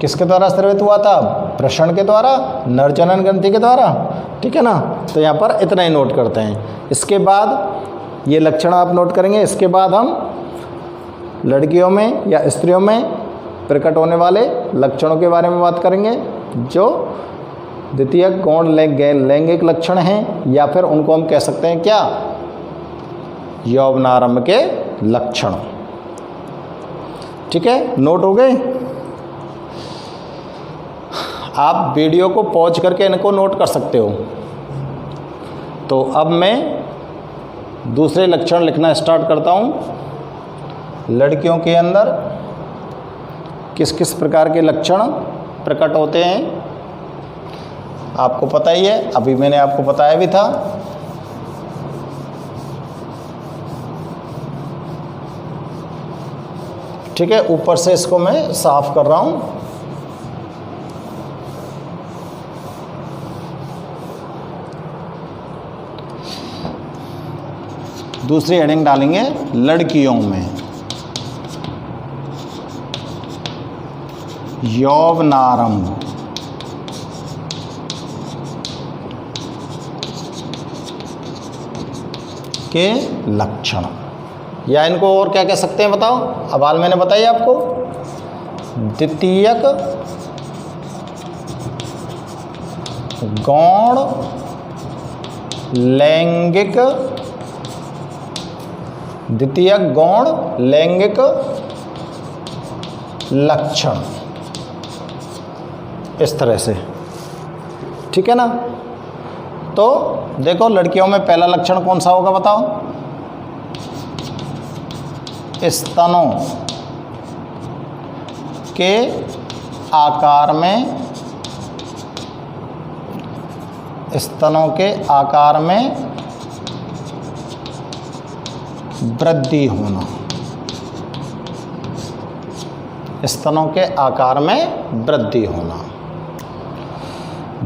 किसके द्वारा स्रावित हुआ था, वृषण के द्वारा, नर जनन ग्रंथि के द्वारा, ठीक है ना। तो यहाँ पर इतना ही नोट करते हैं। इसके बाद ये लक्षण आप नोट करेंगे। इसके बाद हम लड़कियों में या स्त्रियों में प्रकट होने वाले लक्षणों के बारे में बात करेंगे, जो द्वितीयक गौण लैंगिक लक्षण हैं, या फिर उनको हम कह सकते हैं क्या, यौवनारंभ के लक्षण, ठीक है। नोट हो गए। आप वीडियो को पॉज करके इनको नोट कर सकते हो। तो अब मैं दूसरे लक्षण लिखना स्टार्ट करता हूँ। लड़कियों के अंदर किस किस प्रकार के लक्षण प्रकट होते हैं आपको पता ही है, अभी मैंने आपको बताया भी था। ठीक है, ऊपर से इसको मैं साफ कर रहा हूँ। दूसरी हेडिंग डालेंगे लड़कियों में यौवनारंभ के लक्षण, या इनको और क्या कह सकते हैं बताओ। अब हाल मैंने बताई आपको, द्वितीयक गौण लैंगिक, द्वितीयक गौण लैंगिक लक्षण, इस तरह से, ठीक है ना। तो देखो लड़कियों में पहला लक्षण कौन सा होगा बताओ? स्तनों के आकार में, स्तनों के आकार में वृद्धि होना, स्तनों के आकार में वृद्धि होना।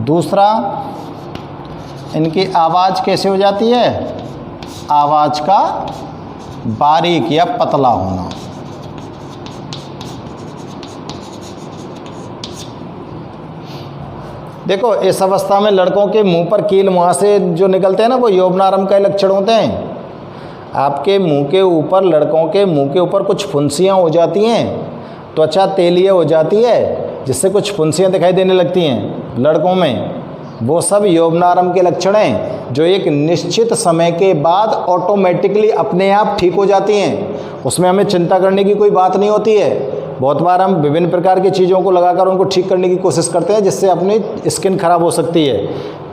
दूसरा, इनकी आवाज़ कैसे हो जाती है? आवाज़ का बारीक या पतला होना। देखो इस अवस्था में लड़कों के मुंह पर कील मुहासे जो निकलते हैं ना, वो यौवनारंभ के लक्षण होते हैं। आपके मुंह के ऊपर, लड़कों के मुंह के ऊपर कुछ फुंसियाँ हो जाती हैं, त्वचा तेलीय हो जाती है, जिससे कुछ फुंसियाँ दिखाई देने लगती हैं लड़कों में। वो सब यौवनारंभ के लक्षण हैं, जो एक निश्चित समय के बाद ऑटोमेटिकली अपने आप ठीक हो जाती हैं। उसमें हमें चिंता करने की कोई बात नहीं होती है। बहुत बार हम विभिन्न प्रकार की चीज़ों को लगाकर उनको ठीक करने की कोशिश करते हैं, जिससे अपनी स्किन खराब हो सकती है।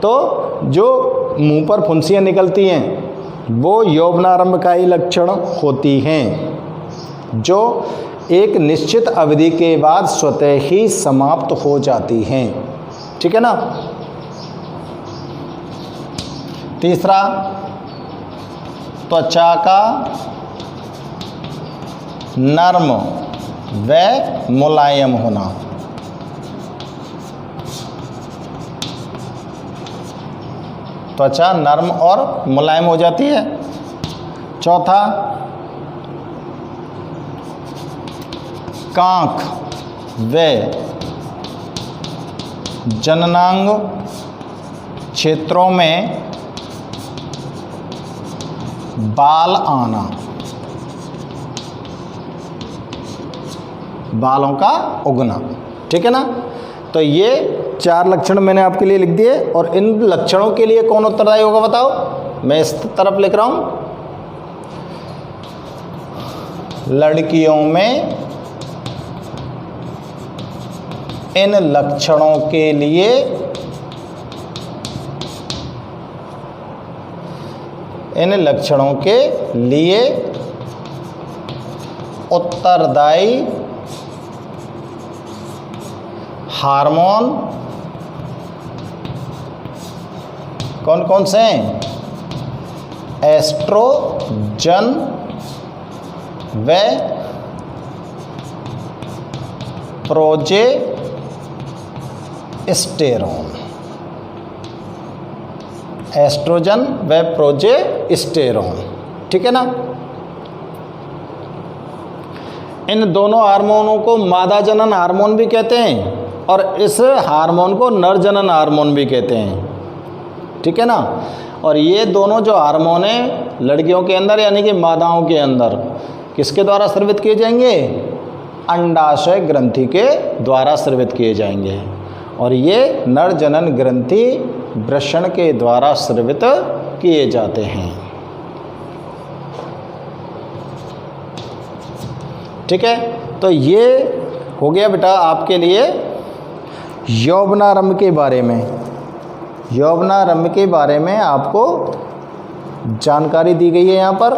तो जो मुंह पर फुंसियाँ निकलती हैं वो यौवनारंभ का ही लक्षण होती हैं, जो एक निश्चित अवधि के बाद स्वतः ही समाप्त हो जाती हैं, ठीक है ना। तीसरा, त्वचा का नर्म व मुलायम होना। त्वचा नर्म और मुलायम हो जाती है। चौथा, कांख व जननांग क्षेत्रों में बाल आना, बालों का उगना, ठीक है ना। तो ये 4 लक्षण मैंने आपके लिए लिख दिए। और इन लक्षणों के लिए कौन उत्तरदायी होगा बताओ? मैं इस तरफ लिख रहा हूं, लड़कियों में इन लक्षणों के लिए उत्तरदायी हार्मोन कौन कौन से हैं? एस्ट्रोजन व प्रोजेस्टेरोन। एस्ट्रोजन व प्रोजेस्टेरोन, ठीक है ना। इन दोनों हार्मोनों को मादा जनन हार्मोन भी कहते हैं और इस हार्मोन को नर जनन हार्मोन भी कहते हैं, ठीक है ना। और ये दोनों जो हार्मोन हैं लड़कियों के अंदर यानी कि मादाओं के अंदर किसके द्वारा स्रावित किए जाएंगे? अंडाशय ग्रंथि के द्वारा स्रावित किए जाएंगे। और ये नर जनन ग्रंथि वृषण के द्वारा स्रावित किए जाते हैं, ठीक है। तो ये हो गया बेटा आपके लिए यौवनारंभ के बारे में। यौवनारंभ के बारे में आपको जानकारी दी गई है यहाँ पर,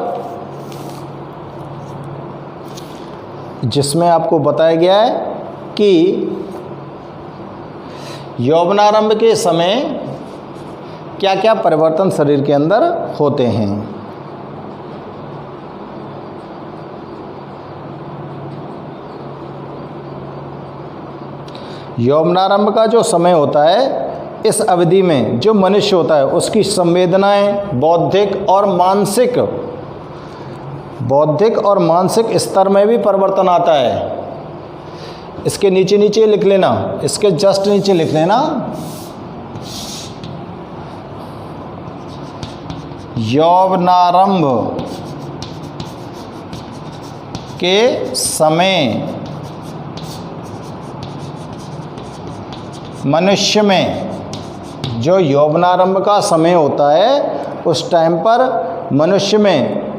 जिसमें आपको बताया गया है कि यौवनारंभ के समय क्या क्या परिवर्तन शरीर के अंदर होते हैं। यौवनारंभ का जो समय होता है, इस अवधि में जो मनुष्य होता है उसकी संवेदनाएं बौद्धिक और मानसिक स्तर में भी परिवर्तन आता है। इसके नीचे नीचे लिख लेना, इसके जस्ट नीचे लिख लेना, यौवनारंभ के समय मनुष्य में, जो यौवनारंभ का समय होता है उस टाइम पर मनुष्य में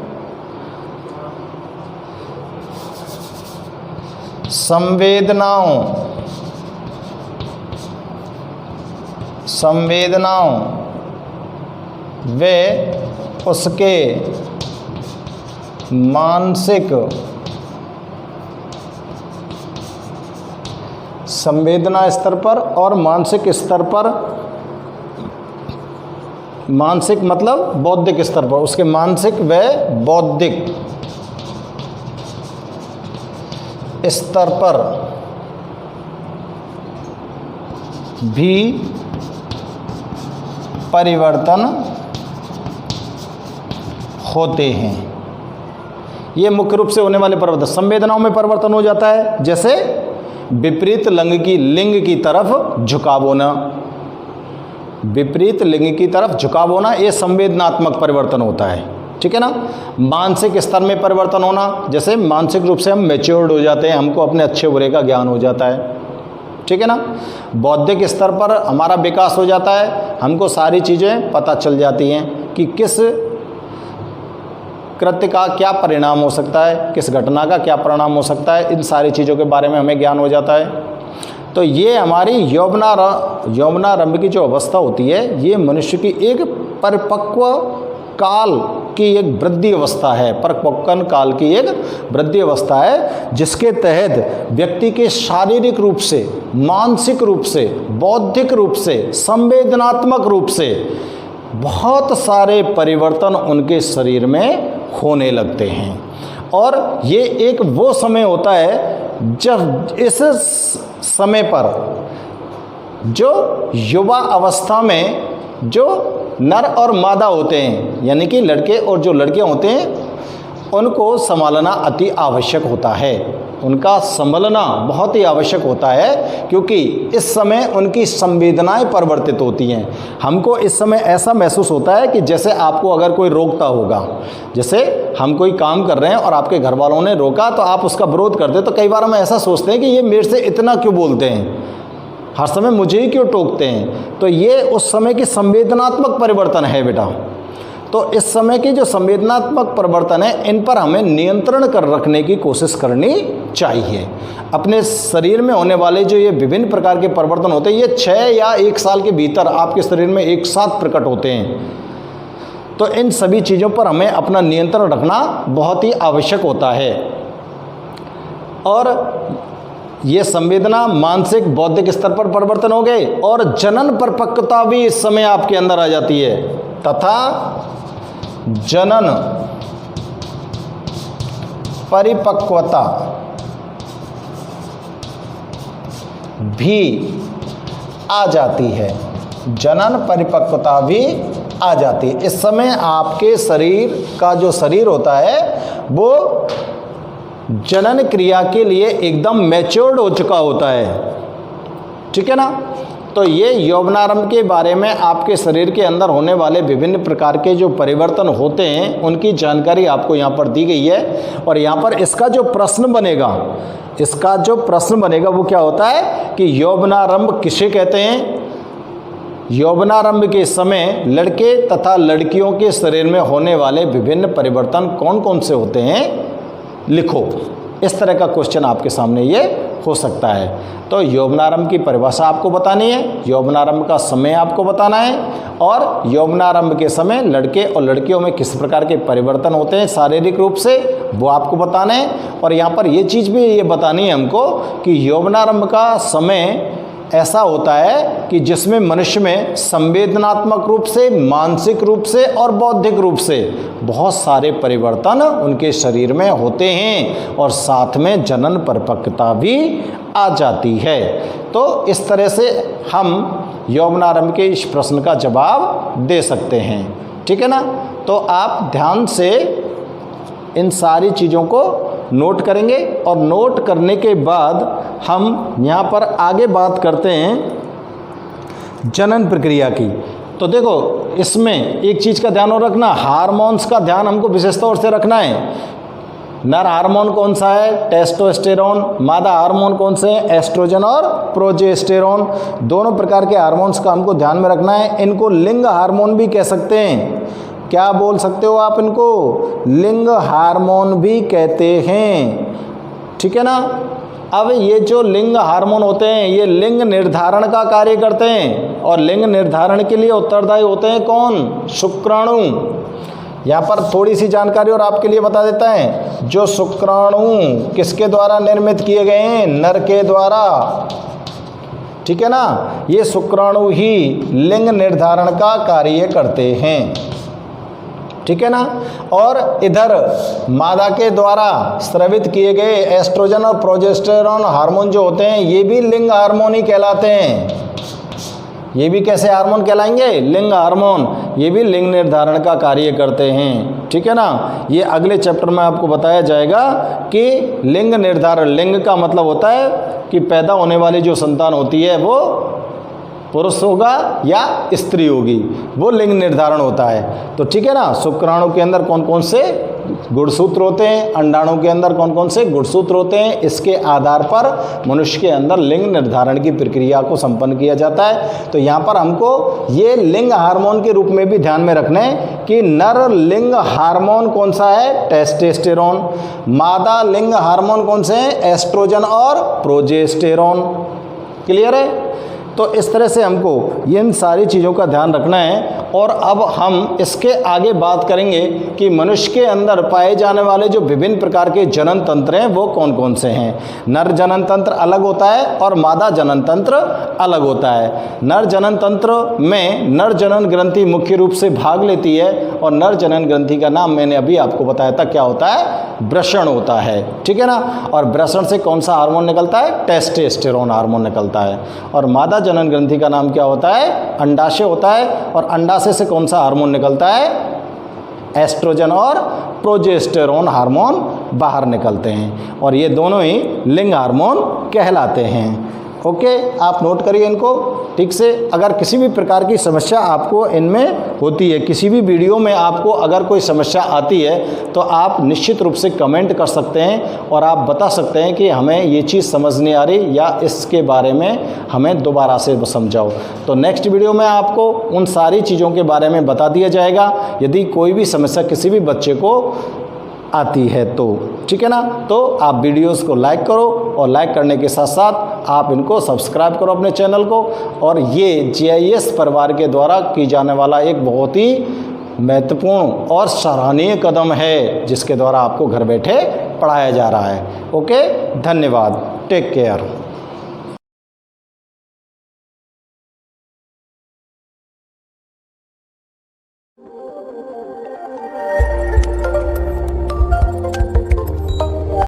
संवेदनाओं वे उसके मानसिक संवेदना स्तर पर और मानसिक स्तर पर, मानसिक मतलब बौद्धिक स्तर पर, उसके मानसिक व बौद्धिक स्तर पर भी परिवर्तन होते हैं। ये मुख्य रूप से होने वाले परिवर्तन। संवेदनाओं में परिवर्तन हो जाता है, जैसे विपरीत लिंग की तरफ झुकाव होना, विपरीत लिंग की तरफ झुकाव होना, ये संवेदनात्मक परिवर्तन होता है, ठीक है ना। मानसिक स्तर में परिवर्तन होना, जैसे मानसिक रूप से हम मैच्योर्ड हो जाते हैं, हमको अपने अच्छे बुरे का ज्ञान हो जाता है, ठीक है ना। बौद्धिक स्तर पर हमारा विकास हो जाता है, हमको सारी चीज़ें पता चल जाती हैं कि किस कृत्य का क्या परिणाम हो सकता है, किस घटना का क्या परिणाम हो सकता है, इन सारी चीज़ों के बारे में हमें ज्ञान हो जाता है। तो ये हमारी यौवनारंभ की जो अवस्था होती है, ये मनुष्य की एक परिपक्व काल की एक वृद्धि अवस्था है, परिपक्व काल की एक वृद्धि अवस्था है, जिसके तहत व्यक्ति के शारीरिक रूप से, मानसिक रूप से, बौद्धिक रूप से, संवेदनात्मक रूप से बहुत सारे परिवर्तन उनके शरीर में होने लगते हैं। और ये एक वो समय होता है जब इस समय पर जो युवा अवस्था में जो नर और मादा होते हैं, यानी कि लड़के और जो लड़कियां होते हैं, उनको संभालना अति आवश्यक होता है, उनका संभलना बहुत ही आवश्यक होता है, क्योंकि इस समय उनकी संवेदनाएं परिवर्तित होती हैं। हमको इस समय ऐसा महसूस होता है कि जैसे आपको अगर कोई रोकता होगा, जैसे हम कोई काम कर रहे हैं और आपके घर वालों ने रोका तो आप उसका विरोध करते, तो कई बार हम ऐसा सोचते हैं कि ये मेरे से इतना क्यों बोलते हैं, हर समय मुझे ही क्यों टोकते हैं। तो ये उस समय की संवेदनात्मक परिवर्तन है बेटा। तो इस समय की जो संवेदनात्मक परिवर्तन है, इन पर हमें नियंत्रण कर रखने की कोशिश करनी चाहिए। अपने शरीर में होने वाले जो ये विभिन्न प्रकार के परिवर्तन होते हैं, ये 6 या 1 साल के भीतर आपके शरीर में एक साथ प्रकट होते हैं। तो इन सभी चीज़ों पर हमें अपना नियंत्रण रखना बहुत ही आवश्यक होता है। और ये संवेदना मानसिक बौद्धिक स्तर पर परिवर्तन हो गए, और जनन परिपक्वता भी इस समय आपके अंदर आ जाती है, तथा जनन परिपक्वता भी आ जाती है, जनन परिपक्वता भी आ जाती है। इस समय आपके शरीर का जो शरीर होता है वो जनन क्रिया के लिए एकदम मैच्योर्ड हो चुका होता है, ठीक है ना। तो ये यौवनारंभ के बारे में आपके शरीर के अंदर होने वाले विभिन्न प्रकार के जो परिवर्तन होते हैं, उनकी जानकारी आपको यहाँ पर दी गई है। और यहाँ पर इसका जो प्रश्न बनेगा वो क्या होता है कि यौवनारंभ किसे कहते हैं। यौवनारंभ के समय लड़के तथा लड़कियों के शरीर में होने वाले विभिन्न परिवर्तन कौन कौन से होते हैं, लिखो। इस तरह का क्वेश्चन आपके सामने ये हो सकता है। तो यौवनारंभ की परिभाषा आपको बतानी है, यौवनारंभ का समय आपको बताना है, और यौवनारंभ के समय लड़के और लड़कियों में किस प्रकार के परिवर्तन होते हैं शारीरिक रूप से, वो आपको बताना है। और यहाँ पर ये चीज़ भी ये बतानी है हमको कि यौवनारंभ का समय ऐसा होता है कि जिसमें मनुष्य में संवेदनात्मक रूप से, मानसिक रूप से और बौद्धिक रूप से बहुत सारे परिवर्तन उनके शरीर में होते हैं, और साथ में जनन परिपक्वता भी आ जाती है। तो इस तरह से हम यौवनारंभ के इस प्रश्न का जवाब दे सकते हैं, ठीक है ना। तो आप ध्यान से इन सारी चीज़ों को नोट करेंगे, और नोट करने के बाद हम यहाँ पर आगे बात करते हैं जनन प्रक्रिया की। तो देखो, इसमें एक चीज़ का ध्यान और रखना, हार्मोन्स का ध्यान हमको विशेष तौर से रखना है। नर हार्मोन कौन सा है, टेस्टोस्टेरोन। मादा हार्मोन कौन से हैं, एस्ट्रोजन और प्रोजेस्टेरोन। दोनों प्रकार के हार्मोन्स का हमको ध्यान में रखना है। इनको लिंग हार्मोन भी कह सकते हैं। क्या बोल सकते हो आप इनको, लिंग हार्मोन भी कहते हैं, ठीक है ना। अब ये जो लिंग हार्मोन होते हैं ये लिंग निर्धारण का कार्य करते हैं और लिंग निर्धारण के लिए उत्तरदायी होते हैं कौन? शुक्राणु। यहाँ पर थोड़ी सी जानकारी और आपके लिए बता देता है, जो शुक्राणु किसके द्वारा निर्मित किए गए हैं? नर के द्वारा, ठीक है ना। ये शुक्राणु ही लिंग निर्धारण का कार्य करते हैं, ठीक है ना। और इधर मादा के द्वारा स्रावित किए गए एस्ट्रोजन और प्रोजेस्टेरॉन हार्मोन जो होते हैं ये भी लिंग हार्मोन ही कहलाते हैं। ये भी कैसे हार्मोन कहलाएंगे? लिंग हार्मोन। ये भी लिंग निर्धारण का कार्य करते हैं, ठीक है ना। ये अगले चैप्टर में आपको बताया जाएगा कि लिंग निर्धारण, लिंग का मतलब होता है कि पैदा होने वाली जो संतान होती है वो पुरुष होगा या स्त्री होगी, वो लिंग निर्धारण होता है। तो ठीक है ना। शुक्राणु के अंदर कौन कौन से गुणसूत्र होते हैं, अंडाणु के अंदर कौन कौन से गुणसूत्र होते हैं, इसके आधार पर मनुष्य के अंदर लिंग निर्धारण की प्रक्रिया को संपन्न किया जाता है। तो यहाँ पर हमको ये लिंग हार्मोन के रूप में भी ध्यान में रखना है कि नर लिंग हार्मोन कौन सा है? टेस्टोस्टेरोन। मादा लिंग हार्मोन कौन से हैं? एस्ट्रोजन और प्रोजेस्टेरोन। क्लियर है? तो इस तरह से हमको इन सारी चीज़ों का ध्यान रखना है। और अब हम इसके आगे बात करेंगे कि मनुष्य के अंदर पाए जाने वाले जो विभिन्न प्रकार के जनन तंत्र हैं वो कौन कौन से हैं। नर जनन तंत्र अलग होता है और मादा जनन तंत्र अलग होता है। नर जनन तंत्र में नर जनन ग्रंथि मुख्य रूप से भाग लेती है और नर जनन ग्रंथि का नाम मैंने अभी आपको बताया था, क्या होता है? वृषण होता है, ठीक है ना। और वृषण से कौन सा हार्मोन निकलता है? टेस्टोस्टेरोन हार्मोन निकलता है। और मादा जनन ग्रंथि का नाम क्या होता है? अंडाशय होता है। और अंडाशय से कौन सा हार्मोन निकलता है? एस्ट्रोजन और प्रोजेस्टेरोन हार्मोन बाहर निकलते हैं और ये दोनों ही लिंग हार्मोन कहलाते हैं। ओके, आप नोट करिए इनको ठीक से। अगर किसी भी प्रकार की समस्या आपको इनमें होती है, किसी भी वीडियो में आपको अगर कोई समस्या आती है तो आप निश्चित रूप से कमेंट कर सकते हैं और आप बता सकते हैं कि हमें ये चीज़ समझ नहीं आ रही या इसके बारे में हमें दोबारा से समझाओ। तो नेक्स्ट वीडियो में आपको उन सारी चीज़ों के बारे में बता दिया जाएगा यदि कोई भी समस्या किसी भी बच्चे को आती है तो, ठीक है ना। तो आप वीडियोस को लाइक करो और लाइक करने के साथ साथ आप इनको सब्सक्राइब करो अपने चैनल को। और ये GIS परिवार के द्वारा की जाने वाला एक बहुत ही महत्वपूर्ण और सराहनीय कदम है जिसके द्वारा आपको घर बैठे पढ़ाया जा रहा है। ओके, धन्यवाद, टेक केयर।